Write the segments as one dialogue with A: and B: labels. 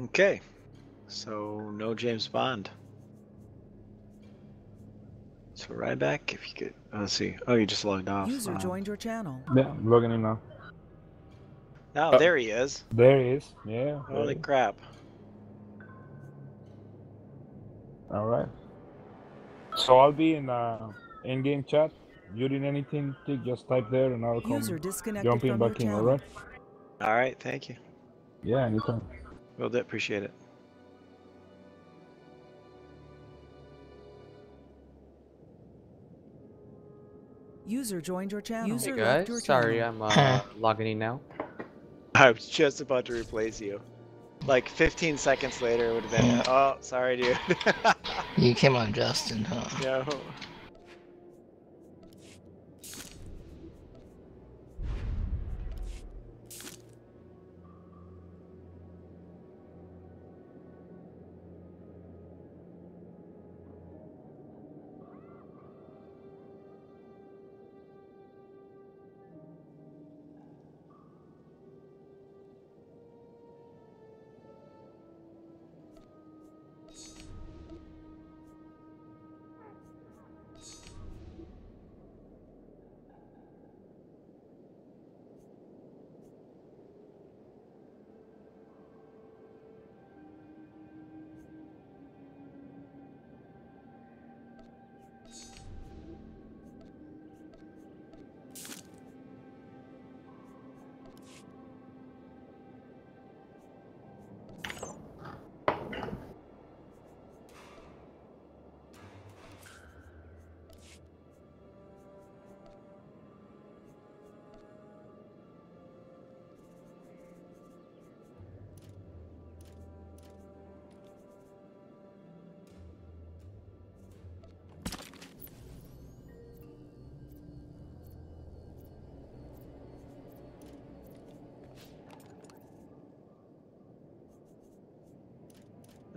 A: Okay, so no James Bond. So Ryback, if you could, let's see. Oh, you just logged off.
B: User joined your channel.
C: Yeah, I'm logging in now.
A: Oh, there he is.
C: There he is. Yeah.
A: Holy crap.
C: All right. So I'll be in-game chat. You need anything, just type there and I'll come
B: User disconnected
C: jumping
B: from your
C: back in,
B: channel.
C: alright?
A: All right, thank you.
C: Yeah, anytime.
A: Will do, appreciate it.
B: User joined your channel.
D: Hey
B: User left your
D: guys, sorry
B: channel.
D: I'm logging in now.
A: I was just about to replace you. Like 15 seconds later, it would have been,
E: Yeah.
A: oh, sorry, dude.
E: You came on Justin, huh?
A: No.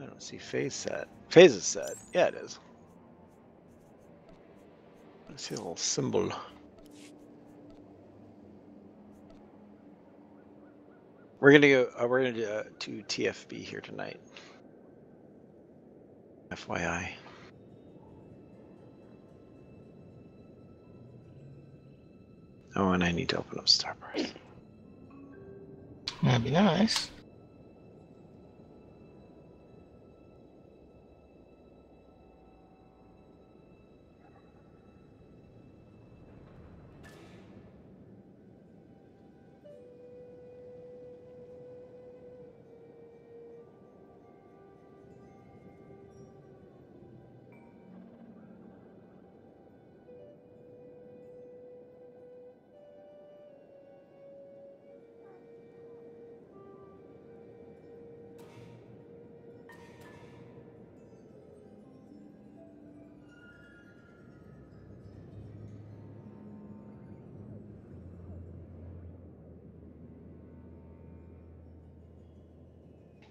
A: I don't see phase set. Phase is set. Yeah, it is. I see a little symbol. We're gonna go. We're gonna do TFB here tonight. FYI. Oh, and I need to open up Starburst.
E: That'd be nice.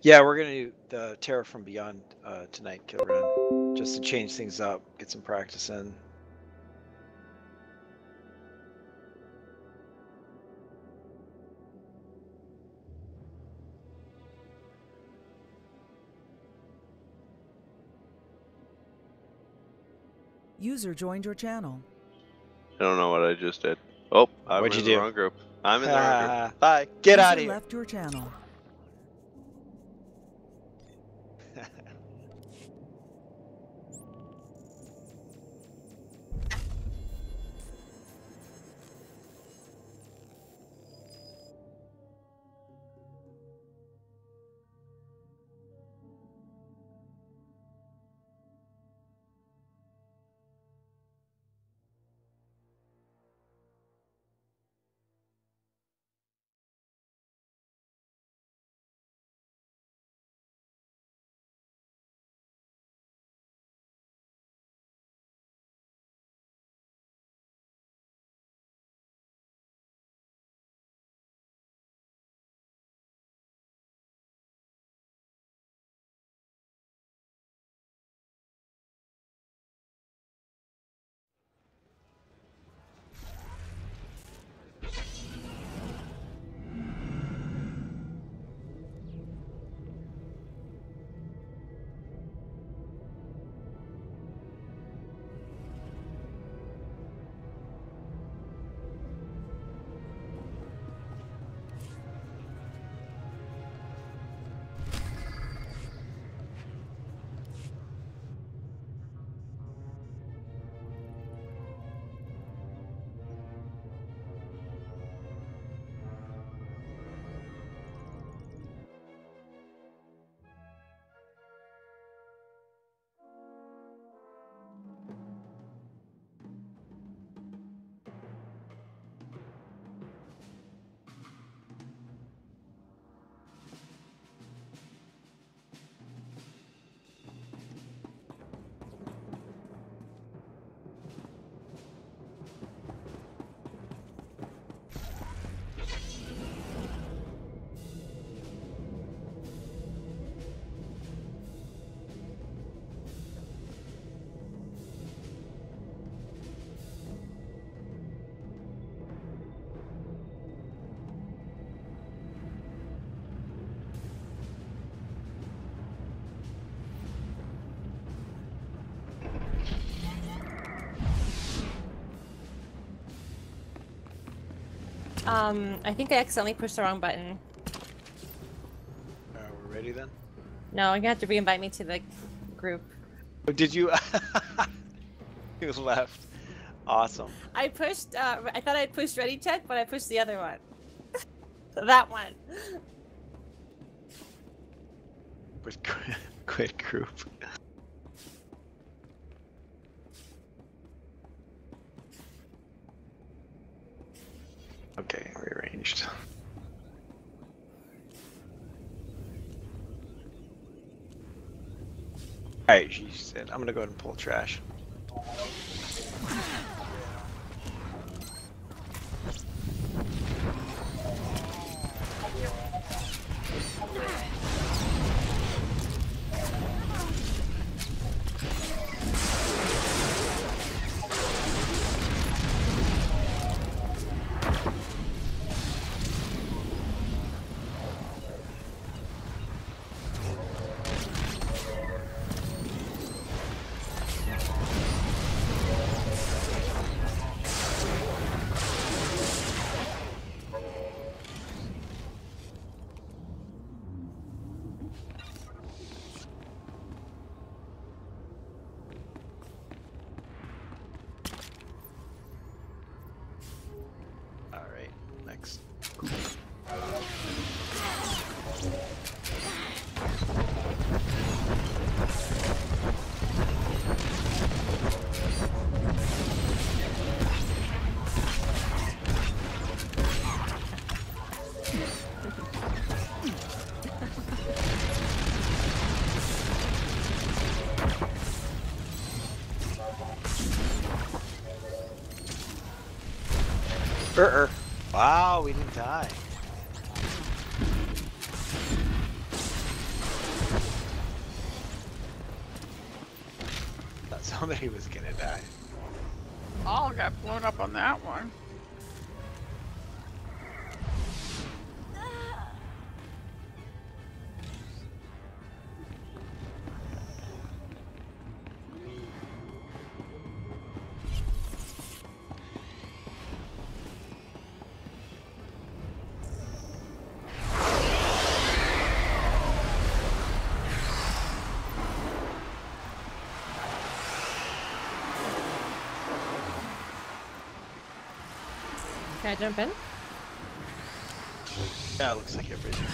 A: Yeah, we're gonna do the Terror from Beyond tonight, kill run, just to change things up, get some practice in.
B: User joined your channel.
F: I don't know what I just did. Oh, I'm
A: What'd
F: in
A: you
F: the
A: do?
F: wrong group. I'm in the wrong group.
A: Bye. Get out of
B: User
A: here.
B: left your channel.
D: I think I accidentally pushed the wrong button.
A: We're ready then?
D: No, you're gonna have to re-invite me to the group.
A: Oh, did you? You left. Awesome.
D: I pushed, I thought I pushed ready check, but I pushed the other one. That one.
A: Quit group. Okay, rearranged. Alright, she said, I'm gonna go ahead and pull trash. Alright, next. Wow, we didn't die. Thought somebody was gonna die.
G: All got blown up on that one.
D: Can I jump in?
A: Yeah, it looks like everybody's here.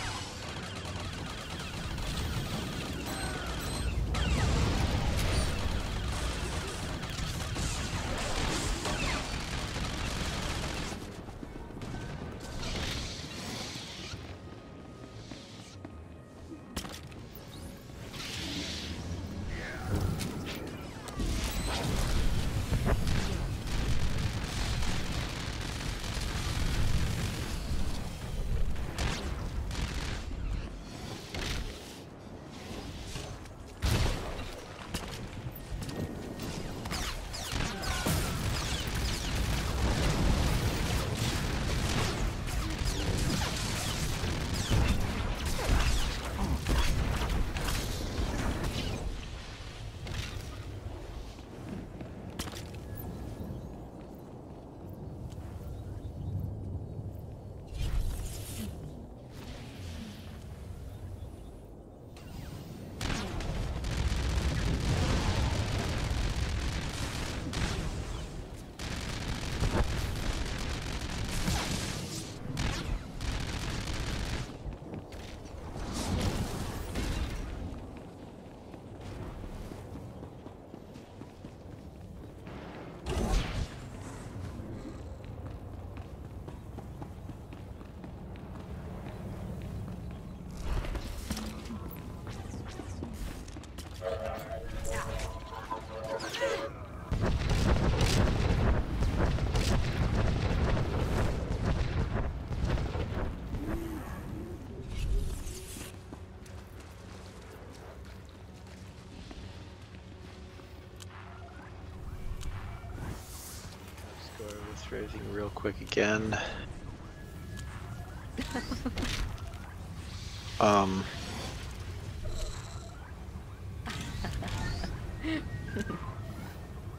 A: Everything real quick again.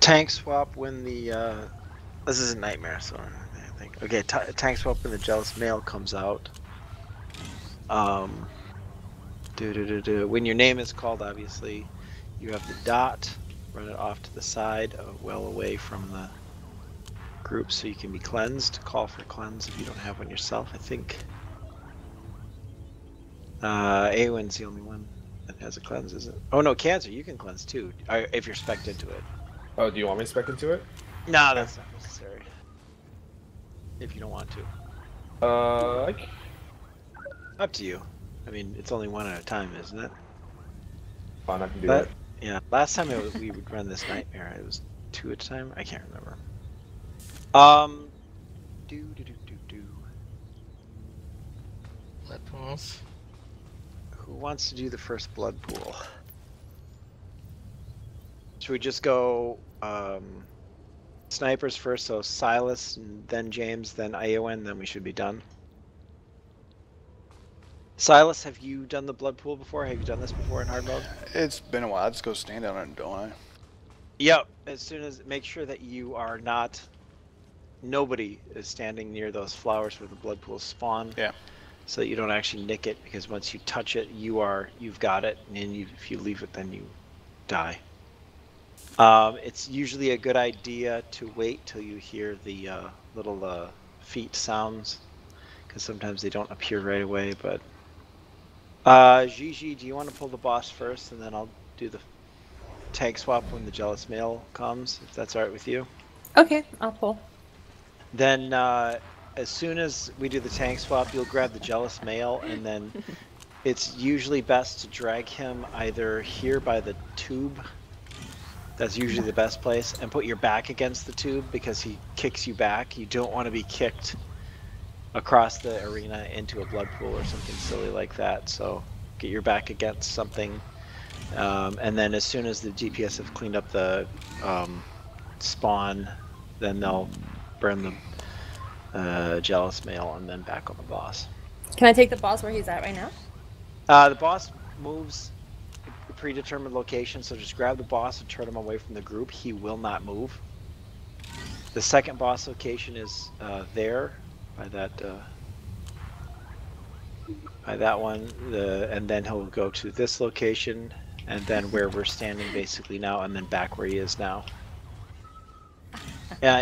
A: Tank swap when the this is a nightmare, so think. Okay, tank swap and the jealous male comes out. When your name is called, obviously, you have the dot. Run it off to the side, well away from the group, so you can be cleansed. Call for cleanse if you don't have one yourself. I think Awen's the only one that has a cleanse, is it? Oh no, Cancer, you can cleanse too, if you're spec'd into it.
H: Oh, do you want me to spec into it?
A: No, that's not necessary. If you don't want to. Up to you. I mean, it's only one at a time, isn't it?
H: Fine, I can do that.
A: Yeah, last time we would run this nightmare, it was 2 at a time. I can't remember.
E: Blood pools.
A: Who wants to do the first blood pool? Should we just go snipers first? So Sýlas, and then James, then Aowen, then we should be done. Sýlas, have you done the blood pool before? Have you done this before in hard mode?
I: It's been a while. I just go stand on it, don't I?
A: Yep. As soon as, make sure that you are not. Nobody is standing near those flowers where the blood pools spawn.
I: Yeah.
A: So that you don't actually nick it, because once you touch it, you've got it, and if you leave it, then you die. It's usually a good idea to wait till you hear the little feet sounds, because sometimes they don't appear right away. But Gigi, do you want to pull the boss first, and then I'll do the tag swap when the jealous male comes, if that's alright with you?
D: Okay, I'll pull.
A: Then as soon as we do the tank swap, you'll grab the jealous male, and then it's usually best to drag him either here by the tube. That's usually the best place, and put your back against the tube, because he kicks you back. You don't want to be kicked across the arena into a blood pool or something silly like that. So get your back against something, and then as soon as the DPS have cleaned up the spawn, then they'll burn the jealous male and then back on the boss.
D: Can I take the boss where he's at right now?
A: The boss moves a predetermined location, so just grab the boss and turn him away from the group. He will not move. The second boss location is there by that one, and then he'll go to this location, and then where we're standing basically now, and then back where he is now.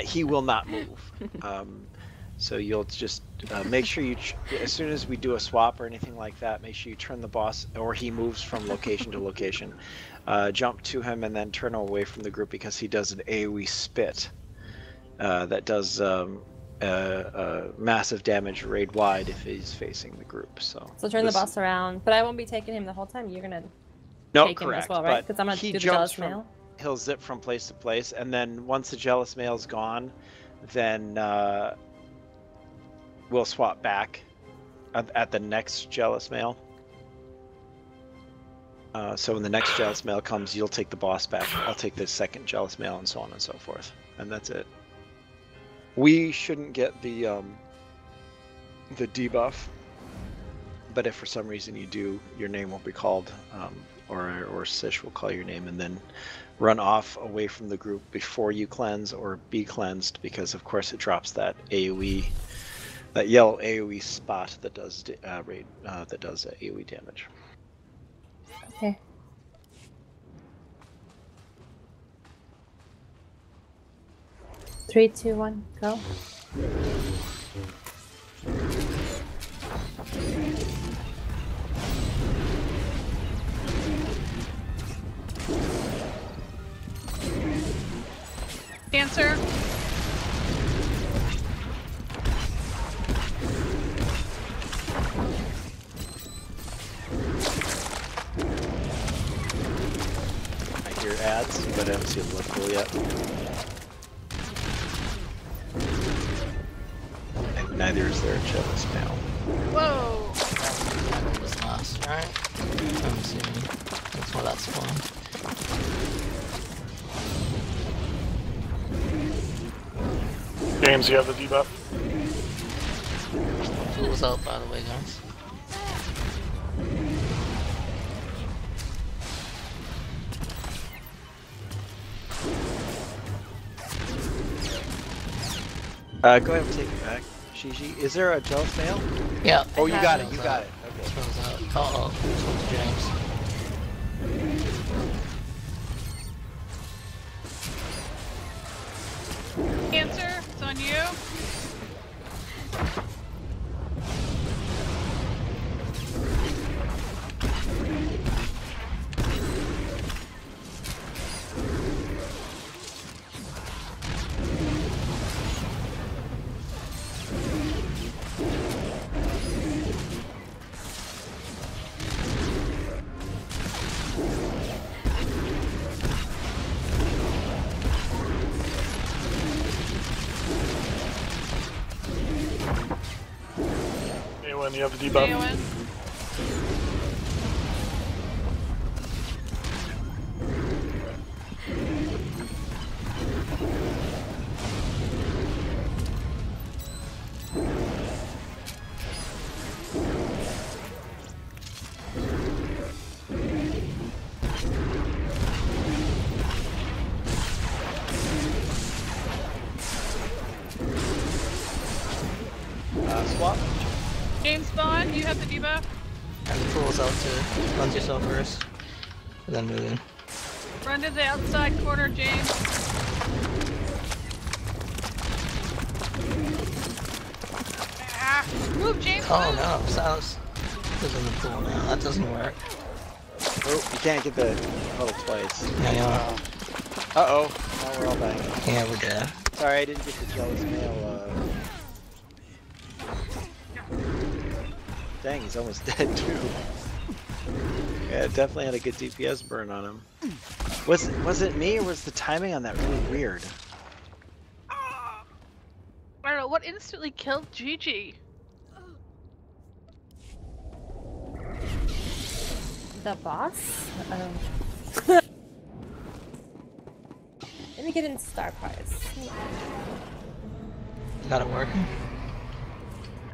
A: He will not move. So you'll just make sure you, as soon as we do a swap or anything like that, make sure you turn the boss, or he moves from location to location. Jump to him and then turn away from the group, because he does an AoE spit that does massive damage raid wide if he's facing the group. So
D: turn the boss around, but I won't be taking him the whole time. You're gonna take him as well, right? Because I'm gonna do the jealous male.
A: He'll zip from place to place, and then once the jealous male's gone, then we'll swap back at the next jealous male. So when the next jealous male comes, you'll take the boss back. I'll take the second jealous male, and so on and so forth. And that's it. We shouldn't get the debuff, but if for some reason you do, your name will be called, or Sish will call your name, and then run off away from the group before you cleanse or be cleansed, because of course it drops that AoE, that yellow AoE spot that does AoE damage.
D: Okay. Three, two, one, go.
G: Cancer.
A: I hear ads, but I haven't seen the blood pool yet. And neither is there a jealous male.
G: Whoa!
E: That was last, right? I'm assuming that's why that's spawned.
J: James, you have the debuff?
E: Fool's out, by the way, guys.
A: Go ahead and take it back. Shishi, is there a jealous mail?
E: Yeah.
A: Oh, you got it. You got it. Okay.
E: Throws out. Uh-oh. Switch to James.
G: Cancer, it's on you.
J: When you have the debuff.
A: Swap.
G: James Bond, you have the debuff.
E: And the tools out to cleanse yourself first. And then move in.
G: Run to the outside corner, James. Ah, move, James.
E: Oh
G: move.
E: no, Sýlas is in the pool now. That doesn't work.
A: Oh, you can't get the puddle twice.
E: Yeah, yeah.
A: Uh-oh. Now we're all dying.
E: Yeah, we're dead.
A: Sorry, I didn't get the jealous mail. Dang, he's almost dead too. Yeah, definitely had a good DPS burn on him. Was it me or was the timing on that really weird?
G: I don't know what instantly killed Gigi.
D: The boss? Let me get into Star Prize.
E: Got it working?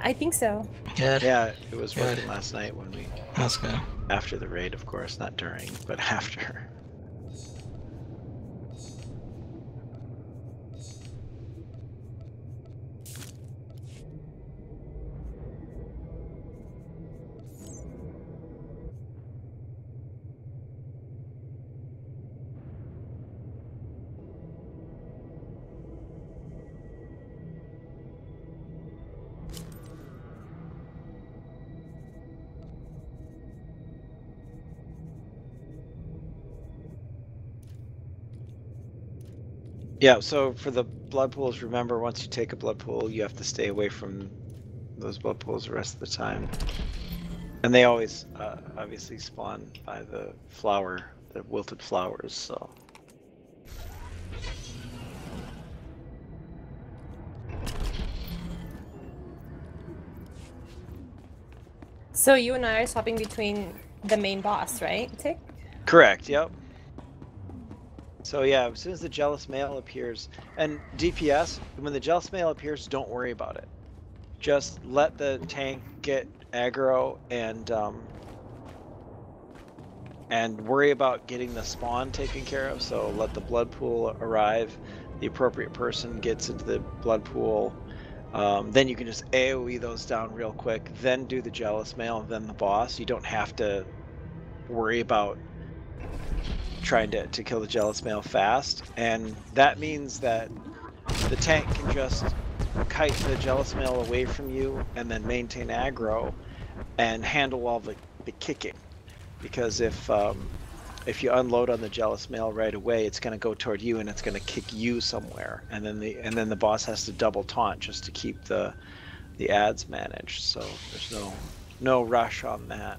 D: I think so.
E: Good.
A: Yeah, it was
E: Good.
A: working last night when we...
E: Let's go.
A: After the raid, of course, not during, but after. Yeah, so for the blood pools, remember once you take a blood pool, you have to stay away from those blood pools the rest of the time. And they always obviously spawn by the flower, the wilted flowers, so.
D: So you and I are swapping between the main boss, right, Tick?
A: Correct, yep. So yeah, as soon as the jealous male appears, and DPS, when the jealous male appears, don't worry about it. Just let the tank get aggro and worry about getting the spawn taken care of. So let the blood pool arrive, the appropriate person gets into the blood pool, then you can just AoE those down real quick, then do the jealous male, and then the boss. You don't have to worry about trying to kill the jealous male fast, and that means that the tank can just kite the jealous male away from you and then maintain aggro and handle all the kicking, because if you unload on the jealous male right away, it's going to go toward you and it's going to kick you somewhere, and then the boss has to double taunt just to keep the ads managed. So there's no rush on that.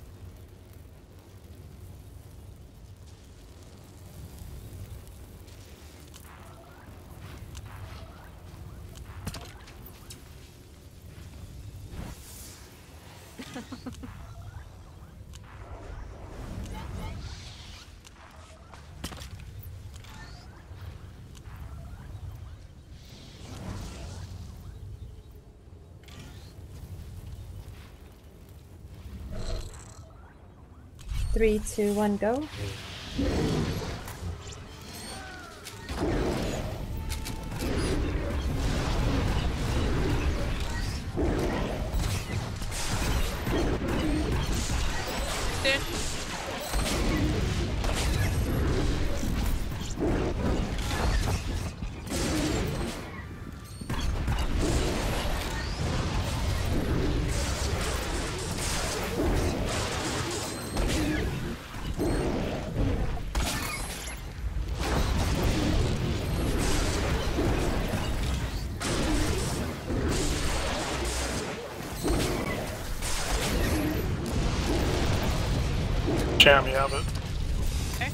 D: Three, two, one, go.
G: dish.
J: Sham, you have it.
G: Okay.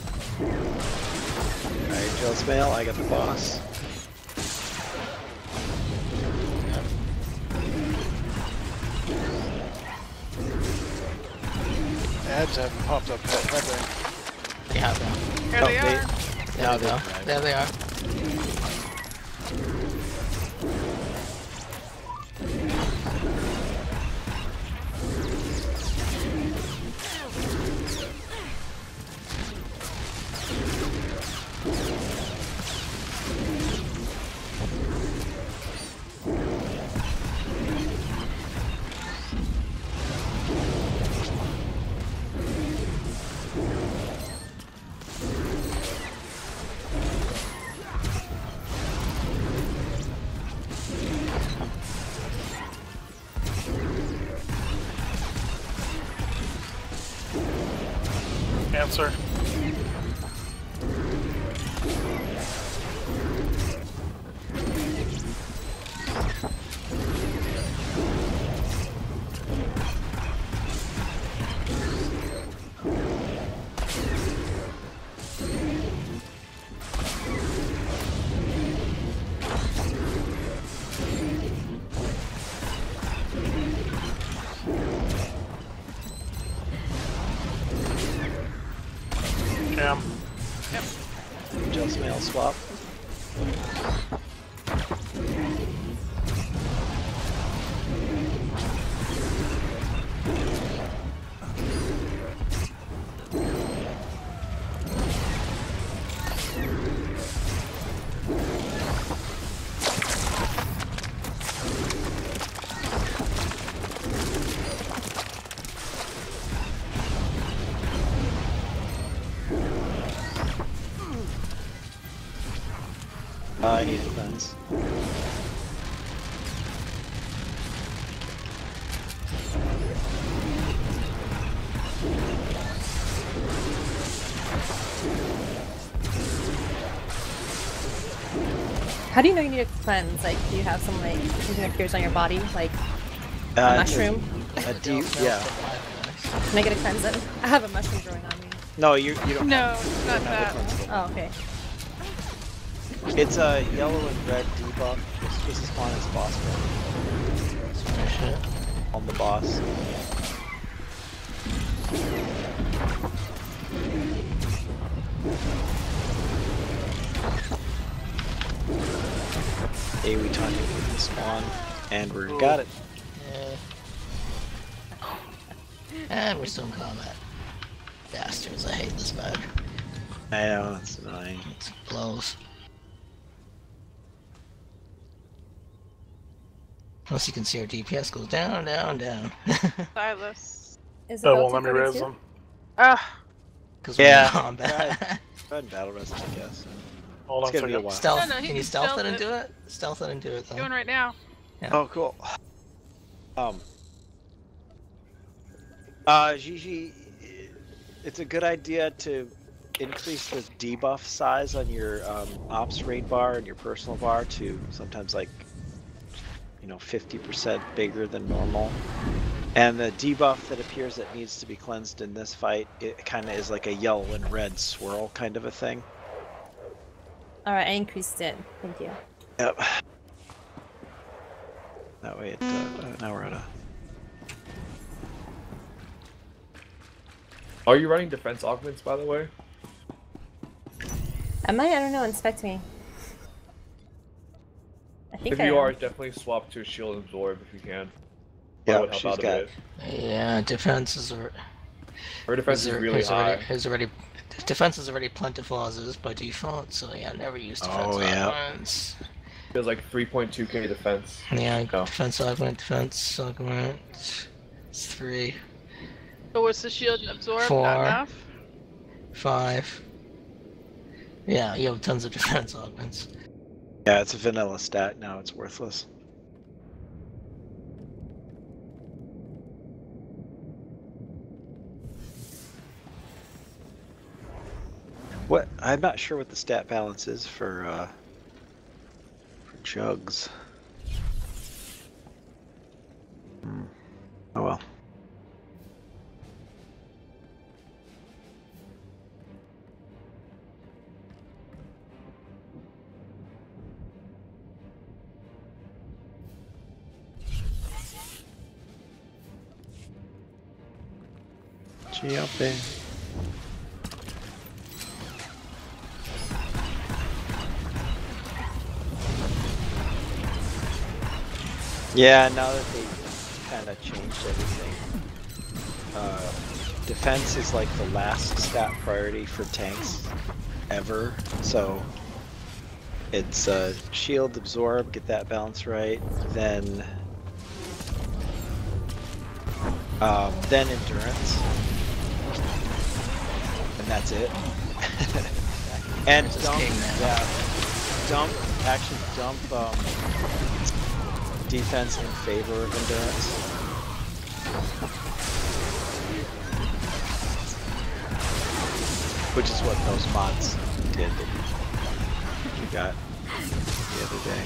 A: Alright, Jealous Mail, I got the boss.
I: Ads haven't popped up yet, have they?
E: They have them.
G: Here they are.
E: There we go. There they are.
J: Answer. Cam.
A: Jealous Mail swap. I need a cleanse.
D: How do you know you need a cleanse? Like, do you have some like something that appears on your body, like a mushroom?
A: Yeah.
D: Can I get a cleanse then? I have a mushroom growing on me.
A: No, you don't.
G: No, it's not that.
D: Oh, okay.
A: It's a yellow and red debuff. It's supposed to spawn as boss on the boss. Hey, we taught you with the spawn, and we got it.
E: And we're still in combat. Bastards, I hate this map.
A: I know, it's annoying.
E: It blows. Plus you can see our DPS goes down, down, down.
G: Sýlas.
D: Is
J: That won't let me raise them.
G: Ah.
E: Because
A: Yeah.
E: we're in combat.
A: Go ahead and battle rest, I guess.
J: Hold on
A: It's gonna
J: a
A: be a
J: second.
A: while.
E: Stealth.
G: No, he
E: Can you
G: can
E: stealth
G: stealth
E: it and
G: it.
E: do it? Stealth it and do it though.
G: Doing right now.
E: Yeah.
A: Oh, cool. Gigi, it's a good idea to increase the debuff size on your ops raid bar and your personal bar to sometimes like, 50% bigger than normal. And the debuff that appears that needs to be cleansed in this fight, it kind of is like a yellow and red swirl kind of a thing.
D: Alright, I increased it. Thank you.
A: Yep. That way it, now we're at a...
H: Are you running defense augments, by the way?
D: Am I? I don't know. Inspect me. I think
H: If
D: I
H: you
D: am.
H: are, definitely swap to shield absorb if you can. That
A: Yeah,
H: would help
A: she's
H: out a
A: got...
H: bit.
E: Yeah, defense is
H: Her defense is really high.
E: Defense is already plentiful as is by default, so yeah, never use defense augments.
H: Feels like 3.2k defense.
E: Yeah, defense augment, defense augment. It's 3.
G: But what's the shield and absorb?
E: 4.
G: Not enough?
E: 5. Yeah, you have tons of defense augments.
A: Yeah, it's a vanilla stat now. It's worthless. What? I'm not sure what the stat balance is for jugs. Oh well. Jumping. Yeah, now that they kind of changed everything, defense is like the last stat priority for tanks ever. So it's shield, absorb, get that balance right, then endurance, and that's it. And dump, dump defense in favor of endurance. Which is what those mods did that you got the other day.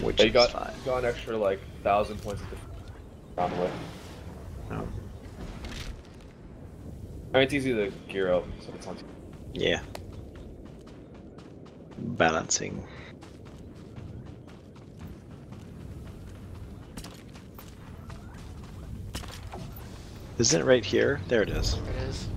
A: Which
H: you
A: is
H: got
A: fine.
H: an extra like 1,000 points of defense on the way.
A: Oh.
H: I mean, it's easy to gear up, so it's not too...
A: Yeah. Balancing. Isn't it right here? There it is.
E: There it is.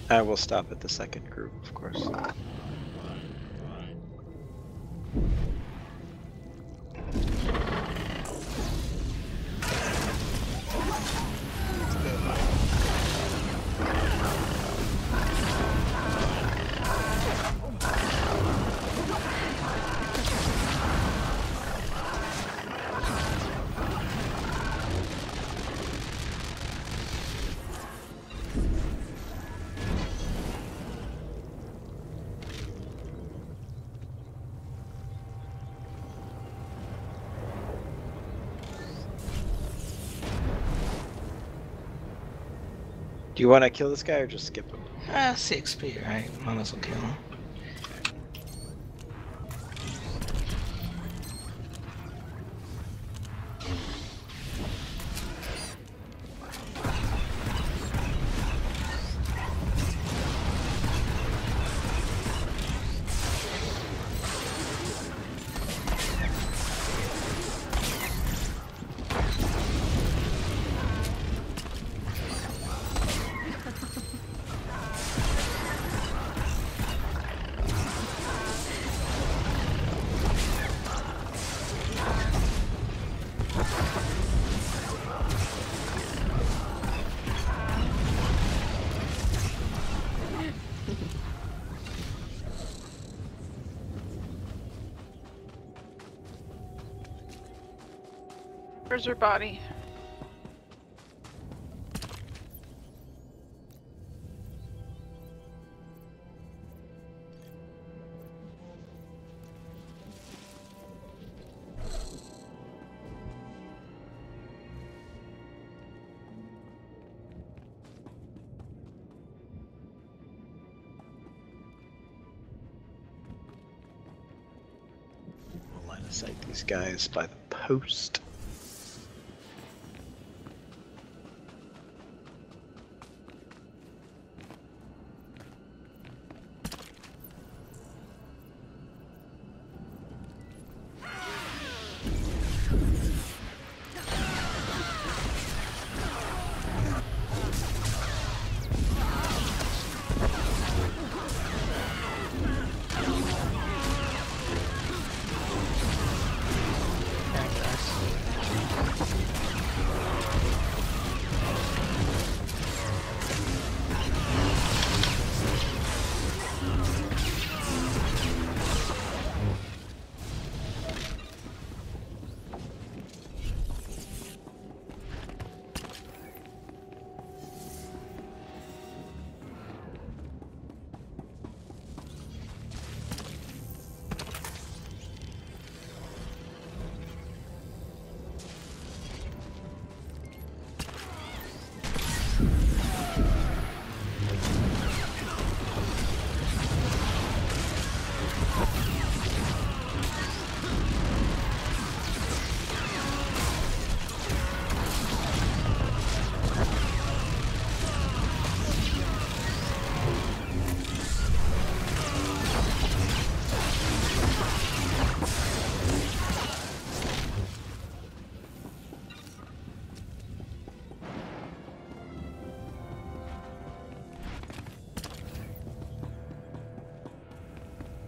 A: I will stop at the second group, of course. Do you want to kill this guy or just skip him?
E: 6p, right? Might as well kill him.
G: Where's her body?
A: We'll line of sight these guys by the post.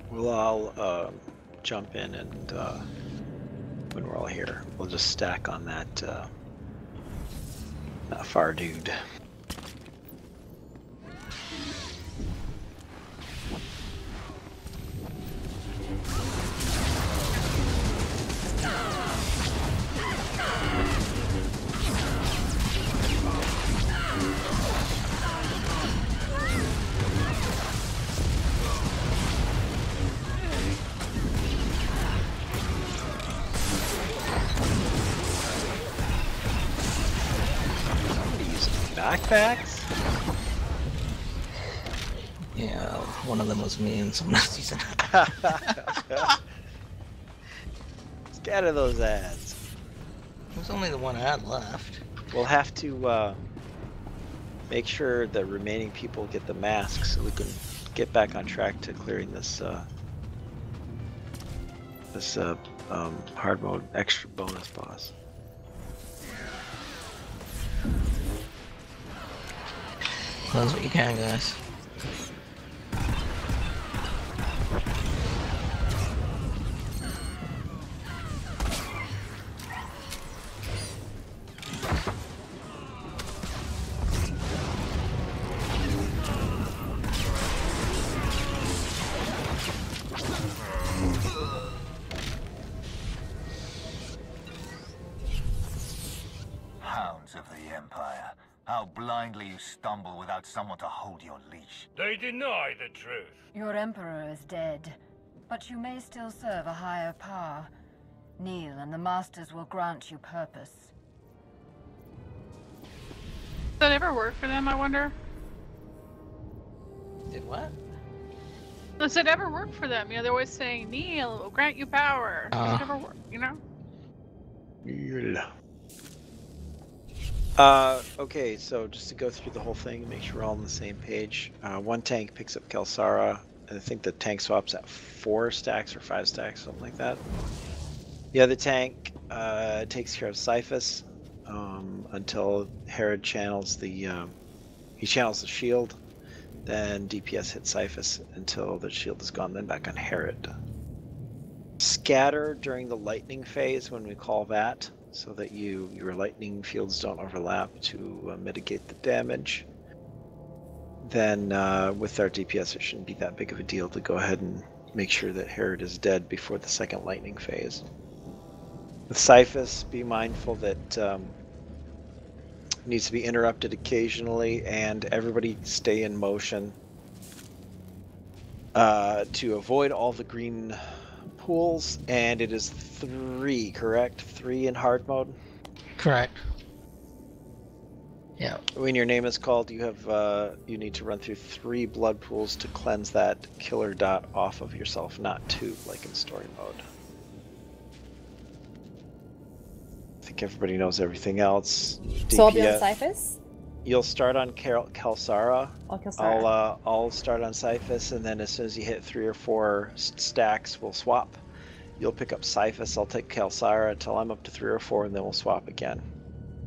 A: We'll all jump in and when we're all here, we'll just stack on that far dude. Backpacks?
E: Yeah, one of them was me and someone else using
A: Scatter those ads.
E: There's only the one ad left.
A: We'll have to make sure the remaining people get the masks so we can get back on track to clearing this hard mode extra bonus boss.
E: Close what you can, guys.
K: Hounds of the Empire. How blindly you stumble without someone to hold your leash.
L: They deny the truth.
M: Your Emperor is dead, but you may still serve a higher power. Kneel and the Masters will grant you purpose.
G: Does that ever work for them, I wonder?
E: Did what?
G: Does it ever work for them? You know, they're always saying, kneel, will grant you power. Does it ever work, you know?
A: Okay, so just to go through the whole thing, make sure we're all on the same page. One tank picks up Kelsara, and I think the tank swap's at 4 stacks or 5 stacks, something like that. The other tank takes care of Sýlas until Herod channels the shield. Then DPS hits Sýlas until the shield is gone, then back on Herod. Scatter during the lightning phase when we call that, so that your lightning fields don't overlap to mitigate the damage. Then with our DPS, it shouldn't be that big of a deal to go ahead and make sure that Herod is dead before the second lightning phase. The Scyphus, be mindful that needs to be interrupted occasionally, and everybody stay in motion to avoid all the green pools. And it is 3, correct? 3 in hard mode?
E: Correct. Yeah.
A: When your name is called, you have you need to run through 3 blood pools to cleanse that killer dot off of yourself, not 2 like in story mode. I think everybody knows everything else.
D: So I'll be on Scyphus?
A: You'll start on Kalsara.
D: I'll Kalsara.
A: I'll start on Scyphus, and then as soon as you hit 3 or 4 stacks, we'll swap. You'll pick up Scyphus, I'll take Kalsara until I'm up to 3 or 4, and then we'll swap again.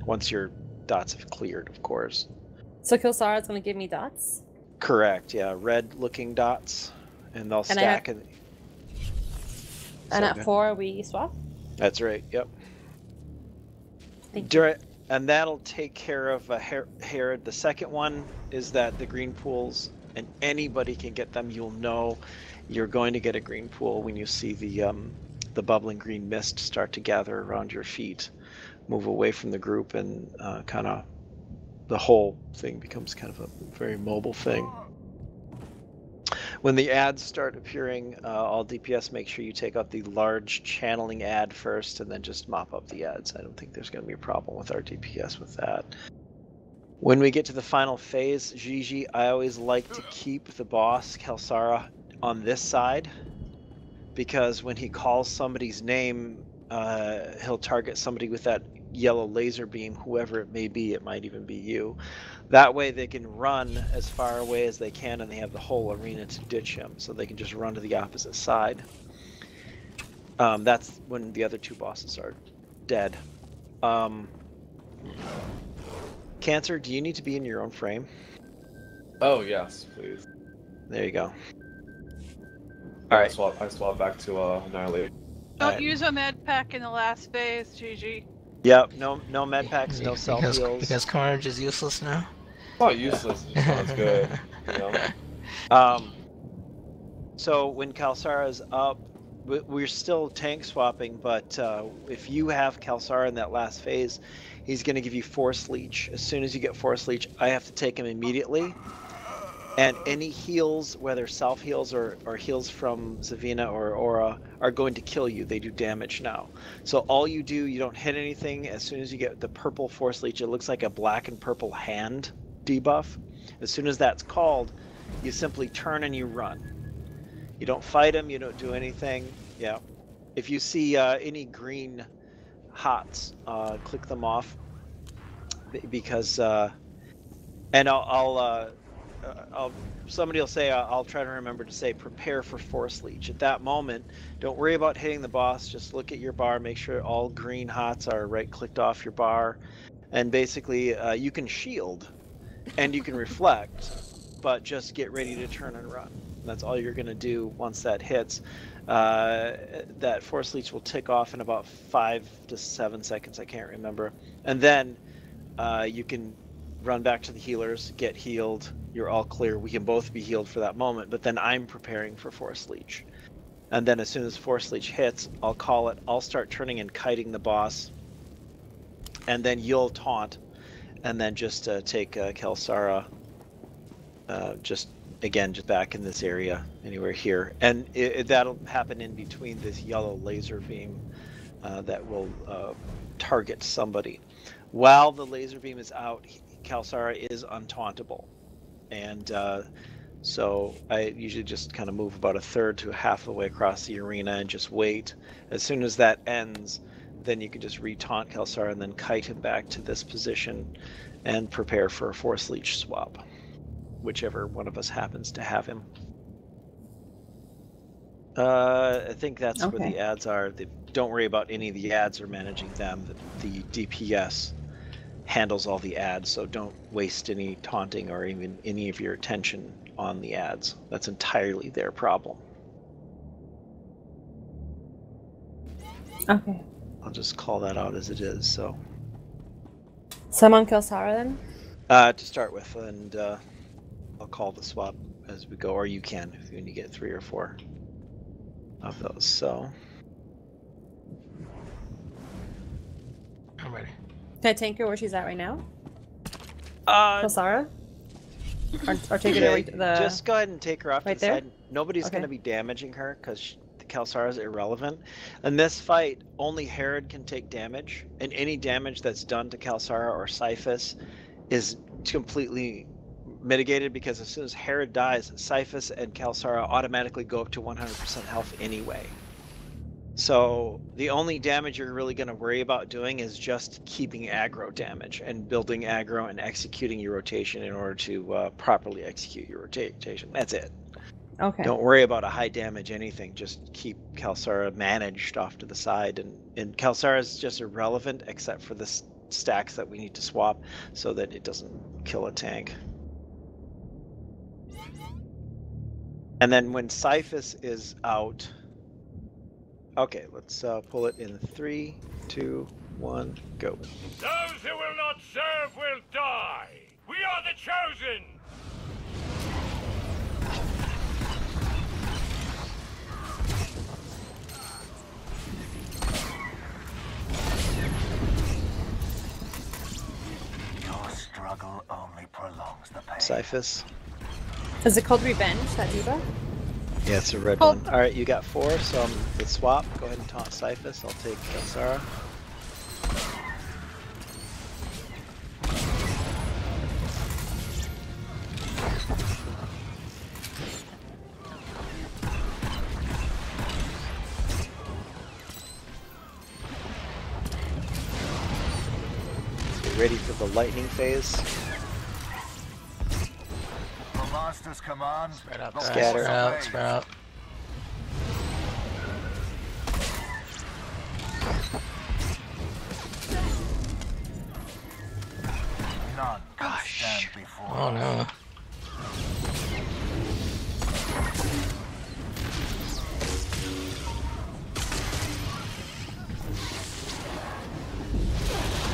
A: Once your dots have cleared, of course.
D: So Kalsara is going to give me dots?
A: Correct, yeah. Red-looking dots, and they'll stack.
D: And at 4, we swap?
A: That's right, yep.
D: Thank you.
A: And that'll take care of Herod. The second one is that the green pools, and anybody can get them. You'll know you're going to get a green pool when you see the bubbling green mist start to gather around your feet. Move away from the group, and kind of the whole thing becomes kind of a very mobile thing. When the ads start appearing, all DPS, make sure you take out the large channeling ad first and then just mop up the ads. I don't think there's going to be a problem with our DPS with that. When we get to the final phase, Gigi, I always like to keep the boss, Kalsara, on this side, because when he calls somebody's name, he'll target somebody with that yellow laser beam, whoever it may be. It might even be you. That way they can run as far away as they can, and they have the whole arena to ditch him, so they can just run to the opposite side. That's when the other 2 bosses are dead. Cancer, do you need to be in your own frame?
H: Oh yes, please.
A: There you go.
H: Alright. I swap back to Annihilation.
G: Don't use a med pack in the last phase, GG.
A: Yep, no med packs, no self heals.
E: Because Carnage is useless now?
H: It's not useless, it sounds good. You know?
A: So when Kalsara is up, we're still tank swapping, but if you have Kalsara in that last phase, he's going to give you Force Leech. As soon as you get Force Leech, I have to take him immediately. And any heals, whether self-heals or heals from Zavina or Aura, are going to kill you. They do damage now. So all you do, you don't hit anything. As soon as you get the purple Force Leech, it looks like a black and purple hand debuff. As soon as that's called, you simply turn and you run. You don't fight him, you don't do anything. Yeah. If you see any green hots, click them off. Because, and somebody will say, I'll try to remember to say, prepare for Force Leech. At that moment, don't worry about hitting the boss. Just look at your bar, make sure all green hots are right-clicked off your bar. And basically, you can shield and you can reflect, but just get ready to turn and run. That's all you're going to do once that hits. That Force Leech will tick off in about 5 to 7 seconds, I can't remember. And then you can run back to the healers, get healed. You're all clear. We can both be healed for that moment, but then I'm preparing for Force Leech. And then as soon as Force Leech hits, I'll call it. I'll start turning and kiting the boss. And then you'll taunt. And then just take Kalsara just back in this area, anywhere here. And that'll happen in between this yellow laser beam that will target somebody. While the laser beam is out, Kalsara is untauntable. And so I usually just kind of move about 1/3 to half the way across the arena and just wait. As soon as that ends, then you can just re-taunt Kalsara and then kite him back to this position and prepare for a Force Leech swap, whichever one of us happens to have him. I think that's where the ads are. Don't worry about any of the ads or managing them. The DPS handles all the ads, so don't waste any taunting or even any of your attention on the ads. That's entirely their problem.
D: Okay.
A: I'll just call that out as it is. So
D: I'm on Kalsara then?
A: To start with, and I'll call the swap as we go, or you can if you get 3 or 4 of those. So
D: Can I tank her where she's at right now? Kalsara? Or take her to the...
A: Just go ahead and take her off to the
D: there?
A: side. Nobody's
D: Okay.
A: going to be damaging her because the Kalsara is irrelevant. In this fight, only Herod can take damage, and any damage that's done to Kalsara or Scyphus is completely mitigated because as soon as Herod dies, Scyphus and Kalsara automatically go up to 100% health anyway. So the only damage you're really going to worry about doing is just keeping aggro damage and building aggro and executing your rotation in order to properly execute your rotation. That's it.
D: Okay.
A: Don't worry about a high damage anything. Just keep Kalsara managed off to the side. And Kalsara is just irrelevant except for the stacks that we need to swap so that it doesn't kill a tank. And then when Scyphus is out... Okay, let's pull it in 3, 2, 1, go.
L: Those who will not serve will die. We are the chosen.
K: Your struggle only prolongs the pain.
A: Scyphus.
D: Is it called Revenge, that diva?
A: Yeah, it's a red one. Alright, you got 4, so let's swap. Go ahead and taunt Scyphus. I'll take Kalsara. Get ready for the lightning phase.
K: Master's command.
E: Spread out,
A: Scatter.
E: Spread out.
K: None can stand before
E: Oh no.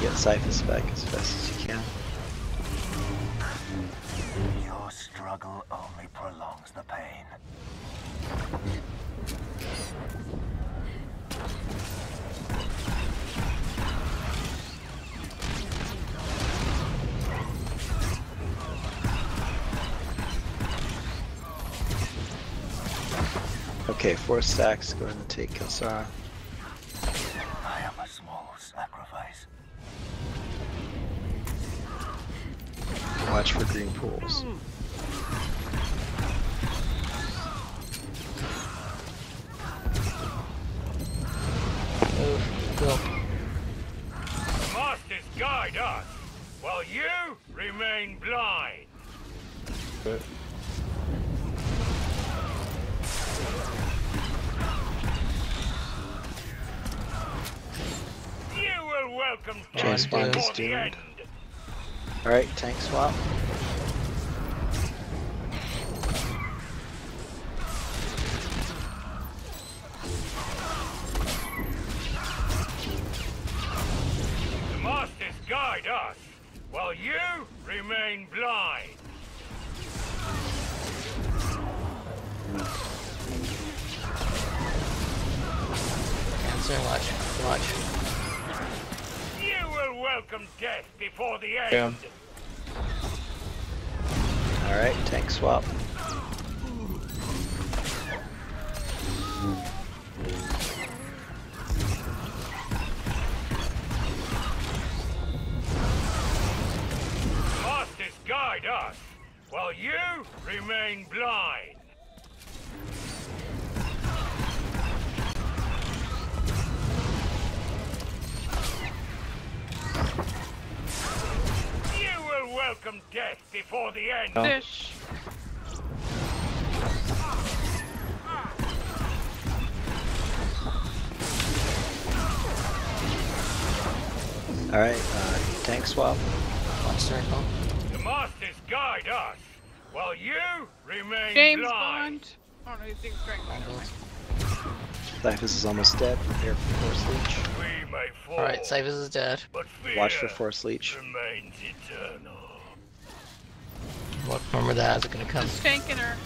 A: Get Scyphus back as fast as you can.
K: Your struggle only prolongs the pain.
A: Okay, 4 stacks. Go ahead and take Kalsara.
K: I am a small sacrifice.
A: Watch for green pools.
E: Go.
L: The masters guide us, while you remain blind.
C: Good.
L: You will welcome
A: James
L: death
A: Bond is
L: before the end.
A: doomed. Alright, tank swap.
L: The masters guide us, while you remain blind.
E: Answer, watch.
L: You will welcome death before the end.
H: Yeah.
A: Alright, tank swap.
L: Masters guide us, while you remain blind. You will welcome death before the end.
G: Dish.
A: Alright, tank swap.
E: Watch circle.
L: The masters guide us, while you remain
G: James
L: blind.
G: Bond. Oh no, he's doing great.
A: Scyphus is almost dead. Prepare for Force Leech.
L: We may fall,
E: Alright, Scyphus is dead.
L: but fear
A: Watch for Force Leech.
L: remains eternal.
E: What form of that is it gonna come?
G: He's tanking her.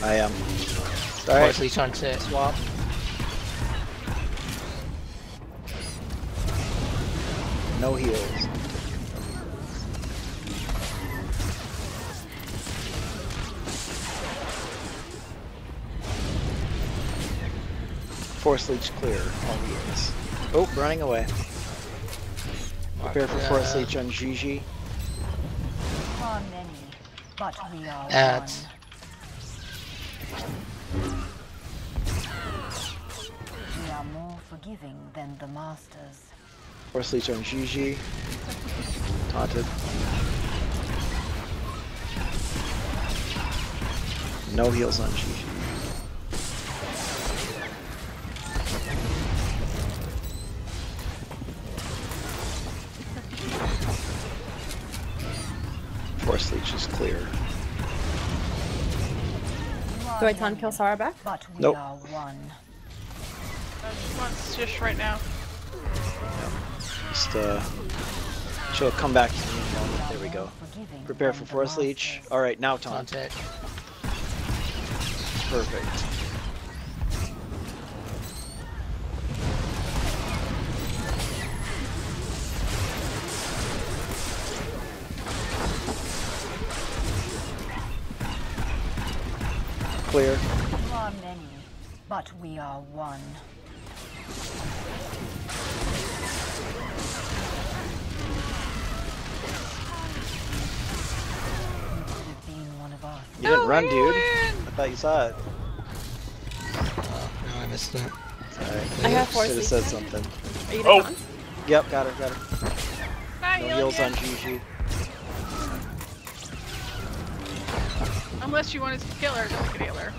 A: I am.
E: Force
A: Alright,
E: Leech on 6.
A: swap. No heals. Force Leech clear. All units. Oh, running away. Prepare for Force Leech on Gigi.
M: Far many, but we are
E: That's...
M: We are more forgiving than the Masters.
A: Force Leech on Gigi. Taunted. No heals on Gigi. Force Leech is clear.
D: Do I taunt kill Sara back?
M: But we
A: Nope.
M: are one.
G: She wants Shish right now.
A: Just she'll come back to me in a moment. There we go. Prepare for Force Leech. Alright, now taunt. Perfect. Clear.
M: You are many, but we are one. You could have been one of us.
A: You didn't run, dude. I thought you saw it.
E: No, I missed it.
A: Alright.
D: I have Force
A: Should have
D: Leech
A: said
D: then.
A: something.
D: Are you gonna taunt?
A: Yep, got her.
G: Hi,
A: No
G: healing
A: heals
G: you.
A: on Gigi.
G: Unless you wanted to kill her, don't kill her.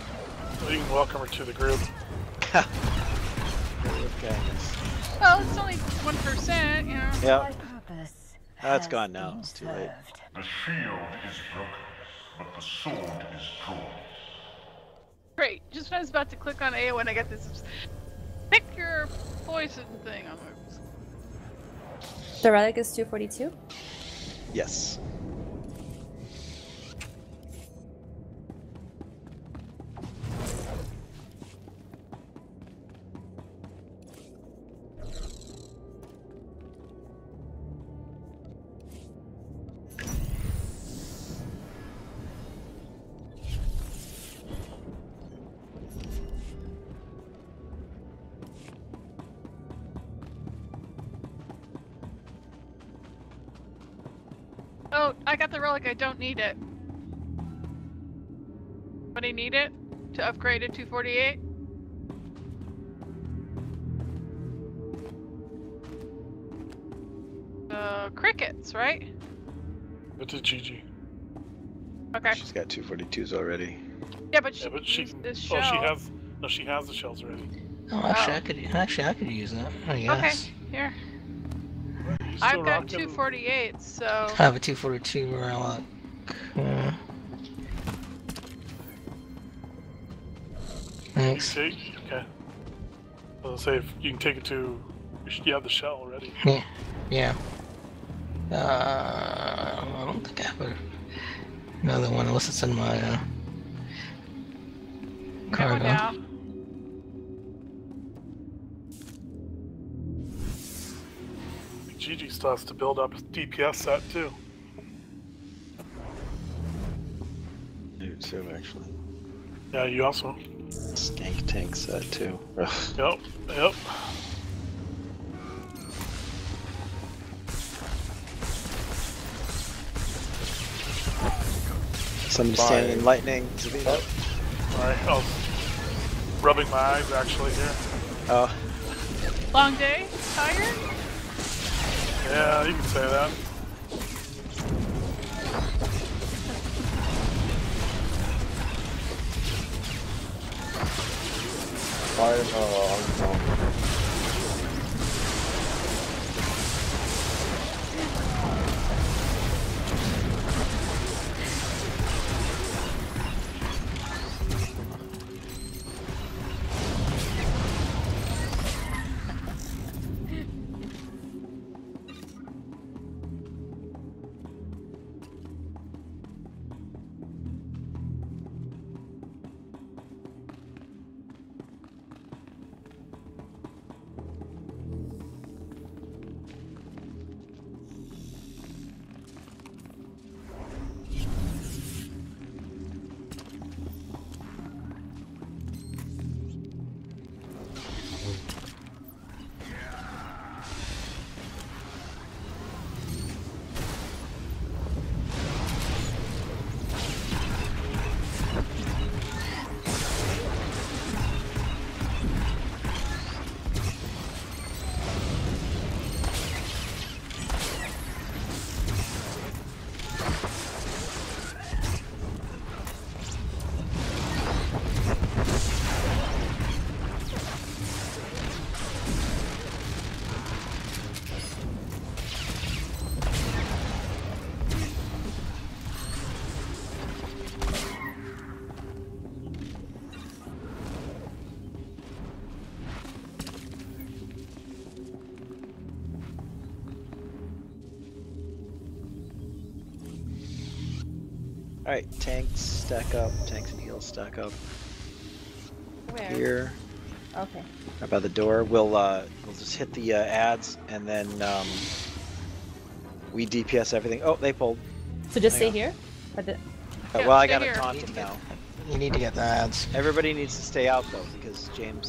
J: Well, you can welcome her to the group.
A: Okay.
G: Well, it's only 1%, you know.
A: Yep.
M: Purpose
A: That's
M: has
A: gone now.
M: been
A: It's too late.
M: served.
L: The shield is broken, but the sword is drawn.
G: Great. Just when I was about to click on A when I got this pick your poison thing on my...
D: The relic is 242.
A: Yes.
G: Oh, I got the relic, I don't need it. Anybody need it to upgrade to 248? Crickets, right?
J: It's a GG.
G: Okay.
A: She's got 242s already.
G: Yeah, but she,
J: Yeah, but she
G: used this
J: oh,
G: shell.
J: she has. No, she has the shells already.
E: Oh, actually, I could use that. I guess.
G: Okay, here.
J: You still
G: I've got
J: rocking-
G: 248, so...
E: I have a 242 relic. Thanks.
J: Okay. I was gonna say, if you can take it to. You have the shell already.
E: Yeah. Yeah. I don't think I have another one unless it's in my cargo.
G: Now.
J: GG still has to build up his DPS set too.
A: You too, actually.
J: Yeah, you also.
A: Skank tank set too. Ugh.
J: Yep.
A: Somebody standing in lightning.
J: Alright, oh. Rubbing my eyes actually here.
A: Oh.
G: Long day? Tired?
J: Yeah, you can say that.
A: Alright, tanks stack up. Tanks and heals stack up.
D: Where?
A: Here.
D: Okay.
A: Right by the door. We'll just hit the ads and then we DPS everything. Oh, they pulled.
D: So just stay here? Or
A: well, I got a taunt him now.
E: You need to get the ads.
A: Everybody needs to stay out though, because James,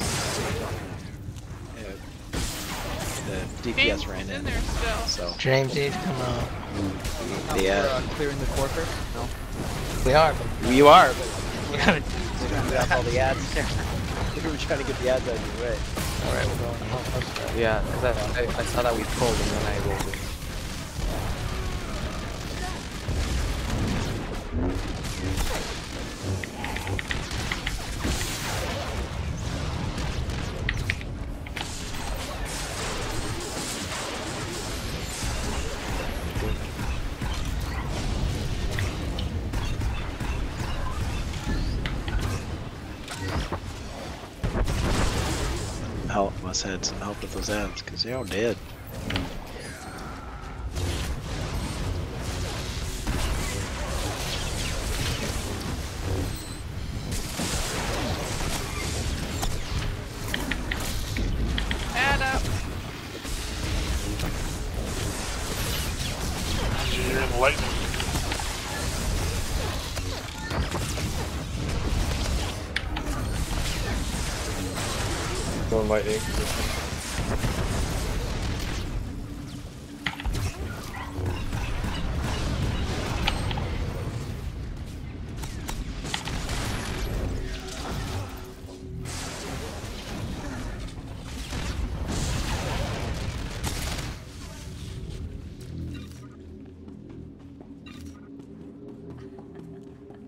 A: the DPS
G: James
A: ran
G: is
A: in.
G: in there still.
A: So
E: James needs to come out.
A: Yeah.
N: Clearing the core first? No.
E: We are. But
A: you are, but
E: we gotta
A: we have all the ads there. We were trying to get the ads out of your way.
E: Alright, we're going home.
N: Yeah, because I saw that we pulled and then I rolled it.
A: Must have had some help with those ads, because they're all dead.
G: Add up.
J: You're in the lightning.
H: Going lightning.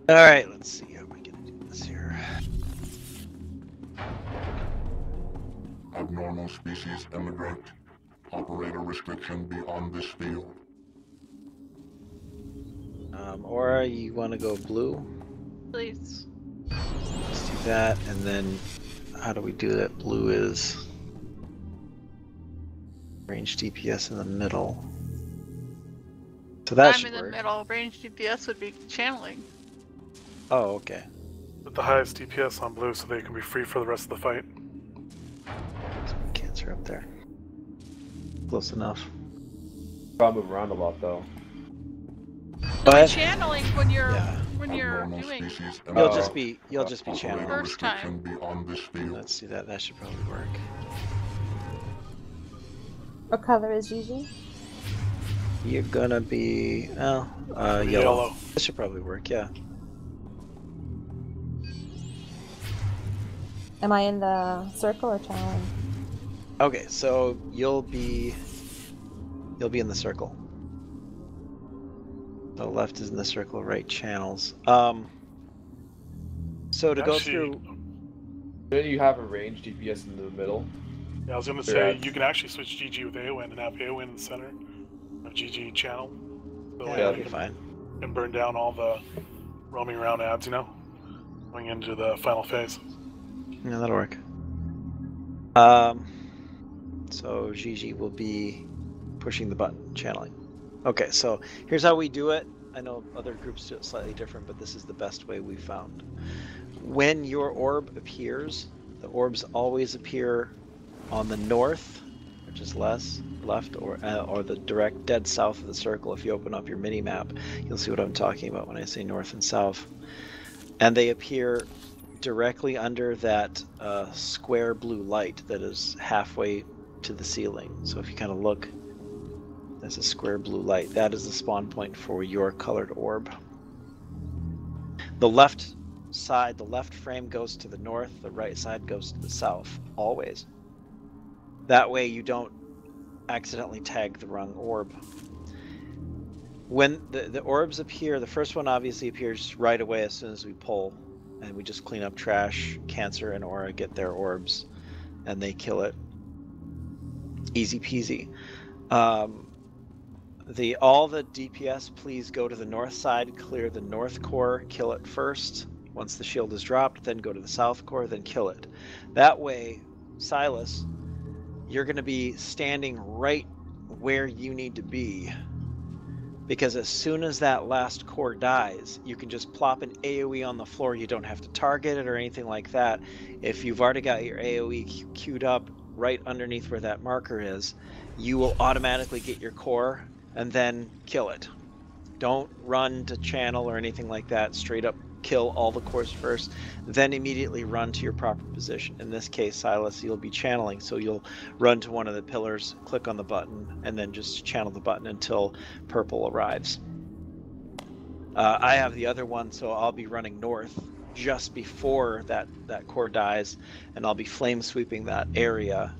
A: All right, let's see how we gonna do this here.
O: Abnormal species immigrant. Operator restriction beyond this field.
A: Aura, you want to go blue?
G: Please.
A: Let's do that, and then how do we do that? Blue is range DPS in the middle. So that
G: I'm
A: should
G: in the
A: work.
G: middle. Range DPS would be channeling.
A: Oh, okay.
J: With the highest DPS on blue so they can be free for the rest of the fight.
A: Cancer up there. Close enough.
H: Gotta move around a lot though.
A: But
G: Channeling when you're doing
A: you'll just be channeling.
G: First time.
A: Let's do that. That should probably work.
D: What color is Gigi?
A: You're gonna be yellow. This should probably work. Yeah.
D: Am I in the circle or channeling?
A: Okay, so you'll be in the circle. The left is in the circle, right channels. So to go through.
H: Didn't you have a range DPS in the middle?
J: Yeah, I was gonna say you can actually switch GG with AON and have AON in the center of GG channel. So
A: Yeah, that'll be fine.
J: And burn down all the roaming around ads, you know, going into the final phase.
A: Yeah, that'll work. So Gigi will be pushing the button, channeling. Okay, so here's how we do it. I know other groups do it slightly different, but this is the best way we found. When your orb appears, the orbs always appear on the north, which is left, or the direct dead south of the circle. If you open up your mini map, you'll see what I'm talking about when I say north and south. And they appear directly under that square blue light that is halfway to the ceiling. So if you kind of look, there's a square blue light. That is the spawn point for your colored orb. The left side, the left frame goes to the north, the right side goes to the south, always. That way you don't accidentally tag the wrong orb. When the orbs appear, the first one obviously appears right away as soon as we pull, and we just clean up trash. Cancer and Aura get their orbs, and they kill it. Easy peasy. All the DPS, please go to the north side, clear the north core, kill it first. Once the shield is dropped, then go to the south core, then kill it. That way, Sýlas, you're going to be standing right where you need to be because as soon as that last core dies, you can just plop an AoE on the floor. You don't have to target it or anything like that. If you've already got your AoE queued up right underneath where that marker is, you will automatically get your core and then kill it. Don't run to channel or anything like that. Straight up kill all the cores first, then immediately run to your proper position. In this case, Sýlas, you'll be channeling, so you'll run to one of the pillars, click on the button, and then just channel the button until purple arrives. I have the other one, so I'll be running north just before that core dies, and I'll be flame sweeping that area,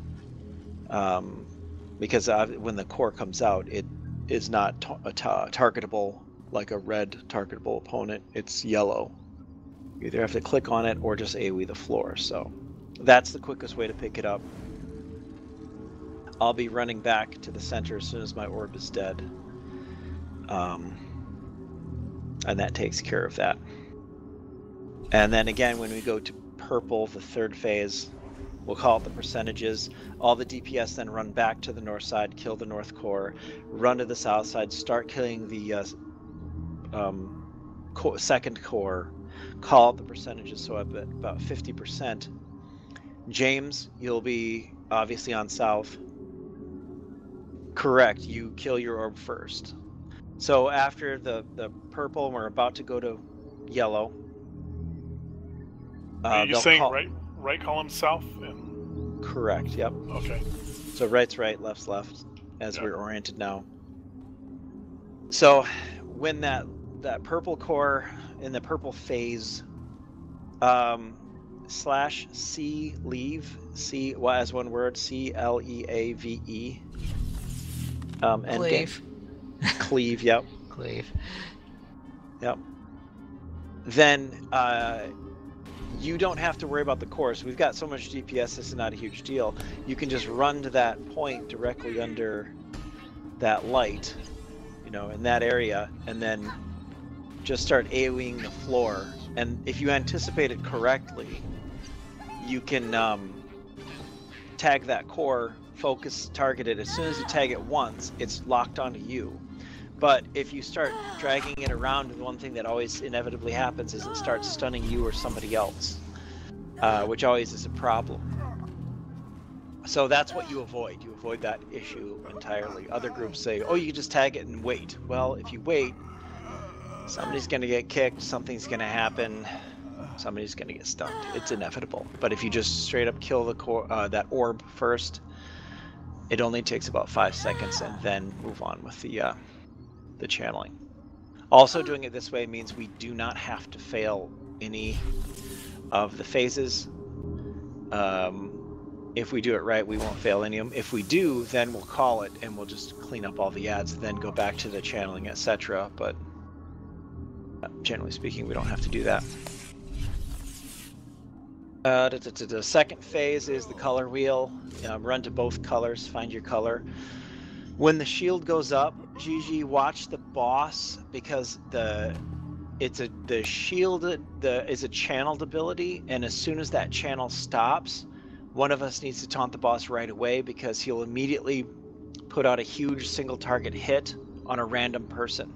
A: because when the core comes out, it is not targetable like a red targetable opponent. It's yellow. You either have to click on it or just AoE the floor. So that's the quickest way to pick it up. I'll be running back to the center as soon as my orb is dead. And that takes care of that. And then again, when we go to purple, the third phase, we'll call it the percentages. All the DPS then run back to the north side, kill the north core, run to the south side, start killing the second core, call out the percentages, so up at about 50%. James, you'll be obviously on south. Correct, you kill your orb first. So after the purple, we're about to go to yellow.
J: Are you saying right column south? And...
A: Correct, yep.
J: Okay.
A: So right's right, left's left, as we're oriented now. So when that purple core in the purple phase /C leave, C as one word, CLEAVE.
E: Cleave.
A: Cleave, yep.
E: Cleave.
A: Yep. Then you don't have to worry about the course. We've got so much DPS, this is not a huge deal. You can just run to that point directly under that light, you know, in that area, and then just start AoEing the floor. And if you anticipate it correctly, you can tag that core, focus, target it. As soon as you tag it once, it's locked onto you. But if you start dragging it around, the one thing that always inevitably happens is it starts stunning you or somebody else, which always is a problem. So that's what you avoid. You avoid that issue entirely. Other groups say, oh, you can just tag it and wait. Well, if you wait, somebody's going to get kicked, something's going to happen, somebody's going to get stunned. It's inevitable. But if you just straight up kill the core, that orb first, it only takes about 5 seconds, and then move on with the channeling. Also, doing it this way means we do not have to fail any of the phases. If we do it right, we won't fail any of them. If we do, then we'll call it and we'll just clean up all the ads, then go back to the channeling, etc. But generally speaking, we don't have to do that. The second phase is the color wheel. Run to both colors, find your color. When the shield goes up, GG, watch the boss, because the shield is a channeled ability, and as soon as that channel stops, one of us needs to taunt the boss right away, because he'll immediately put out a huge single target hit on a random person.